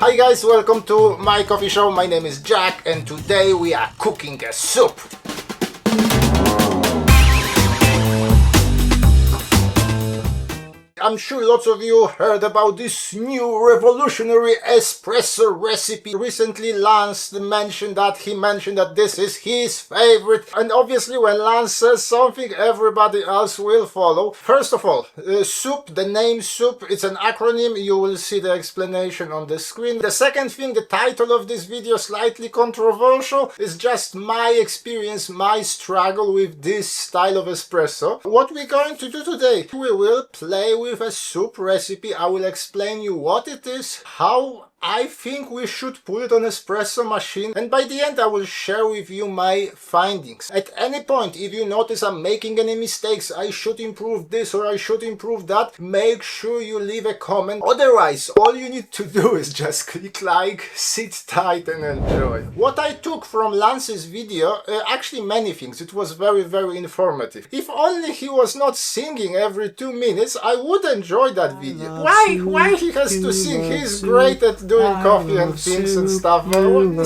Hi guys, welcome to my coffee show. My name is Jack and today we are cooking a soup. I'm sure lots of you heard about this new revolutionary espresso recipe recently. Lance mentioned that this is his favorite, and obviously when Lance says something, everybody else will follow. First of all, soup, the name soup, it's an acronym. You will see the explanation on the screen. The second thing, the title of this video, slightly controversial, is just my experience, my struggle with this style of espresso. What we're going to do today, we will play with a soup recipe. I will explain you what it is, how I think we should put it on espresso machine, and by the end I will share with you my findings. At any point, if you notice I'm making any mistakes, I should improve this or I should improve that, make sure you leave a comment. Otherwise, all you need to do is just click like, sit tight and enjoy. What I took from Lance's video, actually many things. It was very informative. If only he was not singing every 2 minutes, I would enjoy that video. Why he has to sing? He's great at doing coffee and things and stuff.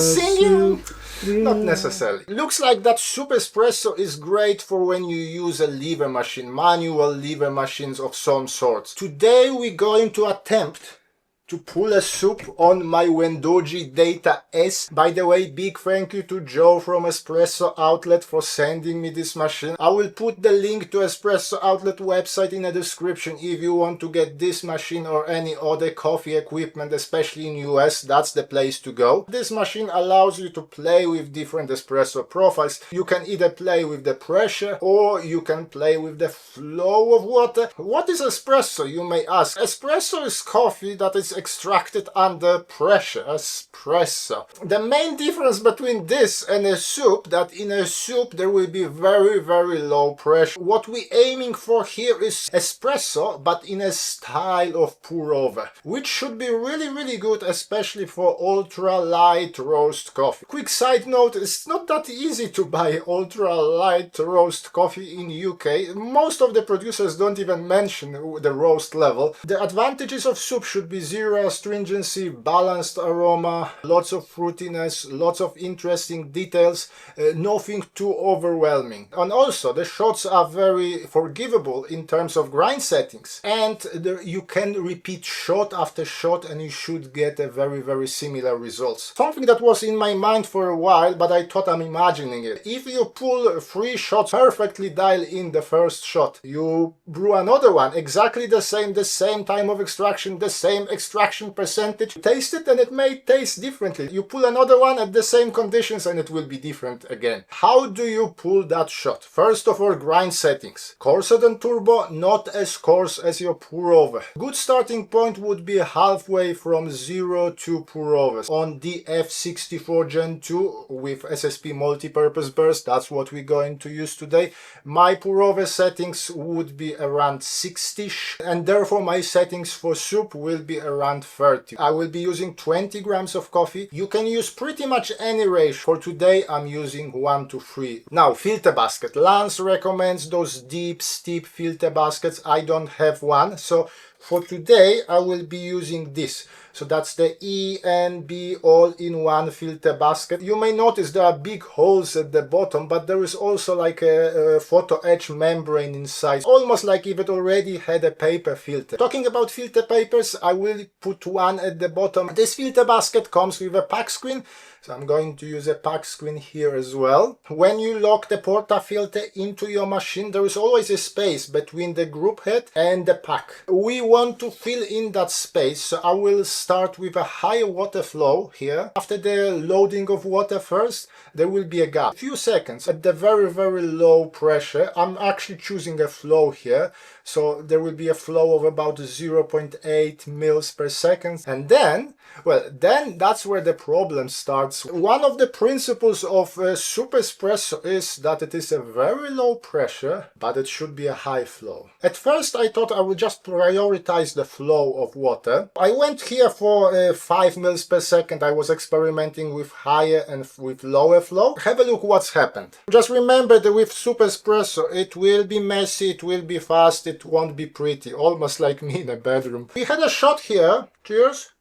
Singing, not necessarily. Looks like that soup espresso is great for when you use a lever machine, manual lever machines of some sort. Today we're going to attempt to pull a soup on my Wendougee Data S. By the way, big thank you to Joe from Espresso Outlet for sending me this machine. I will put the link to Espresso Outlet website in the description if you want to get this machine or any other coffee equipment, especially in US. That's the place to go. This machine allows you to play with different espresso profiles. You can either play with the pressure or you can play with the flow of water. What is espresso, you may ask? Espresso is coffee that is extracted under pressure, espresso. The main difference between this and a soup, that in a soup there will be very low pressure. What we're aiming for here is espresso, but in a style of pour over, which should be really good, especially for ultra light roast coffee. Quick side note, it's not that easy to buy ultra light roast coffee in UK. Most of the producers don't even mention the roast level. The advantages of soup should be zero astringency, balanced aroma, lots of fruitiness, lots of interesting details, nothing too overwhelming. And also the shots are very forgivable in terms of grind settings, and you can repeat shot after shot and you should get a very similar results. Something that was in my mind for a while, but I thought I'm imagining it. If you pull 3 shots, perfectly dial in the first shot, you brew another one, exactly the same time of extraction, the same extraction percentage, taste it and it may taste differently. You pull another one at the same conditions and it will be different again. How do you pull that shot? First of all, grind settings. Coarser than turbo, not as coarse as your pour over. Good starting point would be halfway from 0 to pour overs. On the F64 Gen 2 with SSP multi-purpose burst, that's what we're going to use today. My pour over settings would be around 60-ish, and therefore my settings for soup will be around 30. I will be using 20 grams of coffee. You can use pretty much any ratio. For today I'm using 1 to 3. Now, filter basket. Lance recommends those deep, steep filter baskets. I don't have one, so for today I will be using this. So that's the ENB all-in-one filter basket. You may notice there are big holes at the bottom, but there is also like a photo etch membrane inside, almost like if it already had a paper filter. Talking about filter papers, I will put one at the bottom. This filter basket comes with a pack screen, so I'm going to use a pack screen here as well. When you lock the portafilter into your machine, there is always a space between the group head and the pack. We want to fill in that space, so I will start with a high water flow here. After the loading of water first, there will be a gap. A few seconds at the very low pressure. I'm actually choosing a flow here, so there will be a flow of about 0.8 mils per second. And then, well, then that's where the problem starts. One of the principles of soup espresso is that it is a very low pressure, but it should be a high flow. At first I thought I would just prioritize the flow of water. I went here for 5 mils per second. I was experimenting with higher and with lower flow. Have a look what's happened. Just remember that with soup espresso it will be messy, it will be fast, it won't be pretty, almost like me in a bedroom. We had a shot here. Cheers.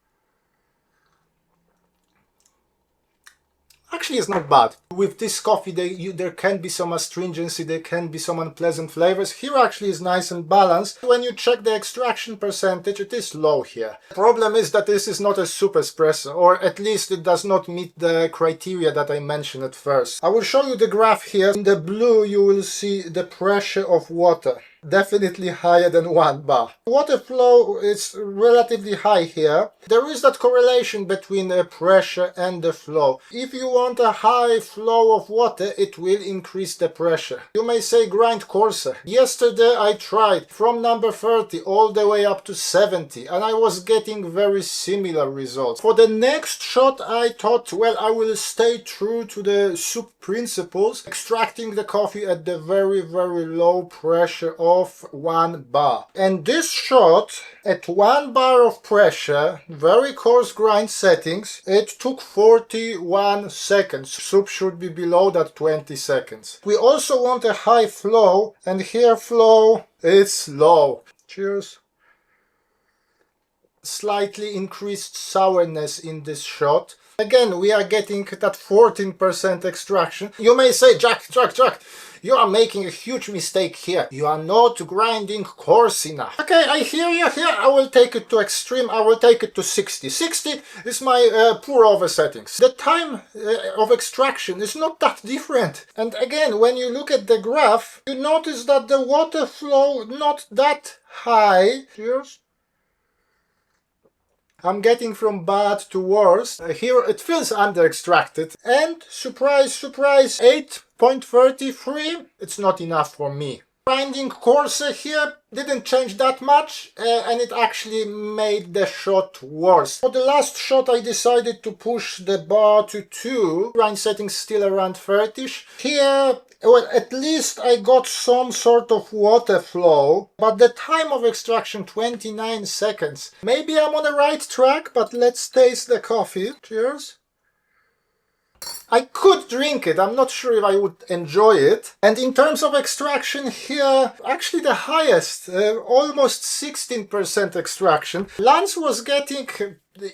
actually is not bad. With this coffee there can be some astringency, there can be some unpleasant flavors. Here actually is nice and balanced. When you check the extraction percentage, it is low here. The problem is that this is not a soup espresso, or at least it does not meet the criteria that I mentioned at first. I will show you the graph here. In the blue you will see the pressure of water. Definitely higher than 1 bar. Water flow is relatively high here. There is that correlation between the pressure and the flow. If you want a high flow of water, it will increase the pressure. You may say grind coarser. Yesterday I tried from number 30 all the way up to 70 and I was getting very similar results. For the next shot I thought, well, I will stay true to the soup principles, extracting the coffee at the very low pressure of 1 bar. And this shot at 1 bar of pressure, very coarse grind settings, it took 41 seconds. Soup should be below that 20 seconds. We also want a high flow, and here flow is low. Cheers. Slightly increased sourness in this shot. Again, we are getting that 14% extraction. You may say, Jack, you are making a huge mistake here. You are not grinding coarse enough. Okay, I hear you here. I will take it to extreme. I will take it to 60. 60 is my pour over settings. The time of extraction is not that different. And again, when you look at the graph, you notice that the water flow not that high. Cheers. I'm getting from bad to worse. Here it feels under extracted. And surprise, surprise, 8.33. It's not enough for me. Grinding coarser here didn't change that much and it actually made the shot worse. For the last shot I decided to push the bar to 2. Grind settings still around 30ish. Here, well, at least I got some sort of water flow, but the time of extraction 29 seconds. Maybe I'm on the right track, but let's taste the coffee. Cheers. I could drink it, I'm not sure if I would enjoy it. And in terms of extraction here, actually the highest, almost 16% extraction. Lance was getting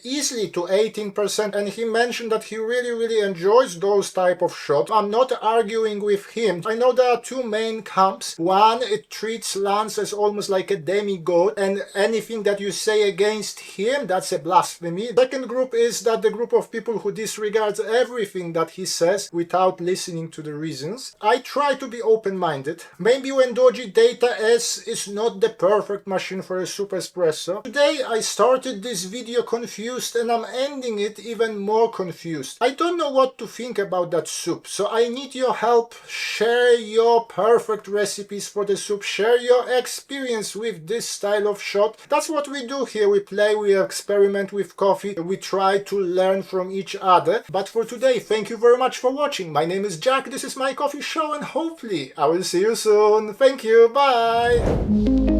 easily to 18% and he mentioned that he really enjoys those type of shots. I'm not arguing with him. I know there are two main camps. One, it treats Lance as almost like a demigod and anything that you say against him, that's a blasphemy. Second group is that the group of people who disregards everything that he says without listening to the reasons. I try to be open-minded. Maybe Wendougee Data S is not the perfect machine for a soup espresso. Today I started this video confused and I'm ending it even more confused. I don't know what to think about that soup, so I need your help. Share your perfect recipes for the soup, share your experience with this style of shot. That's what we do here. We play, we experiment with coffee, we try to learn from each other. But for today, thank you very much for watching. My name is Jack, this is my coffee show and hopefully I will see you soon. Thank you, bye!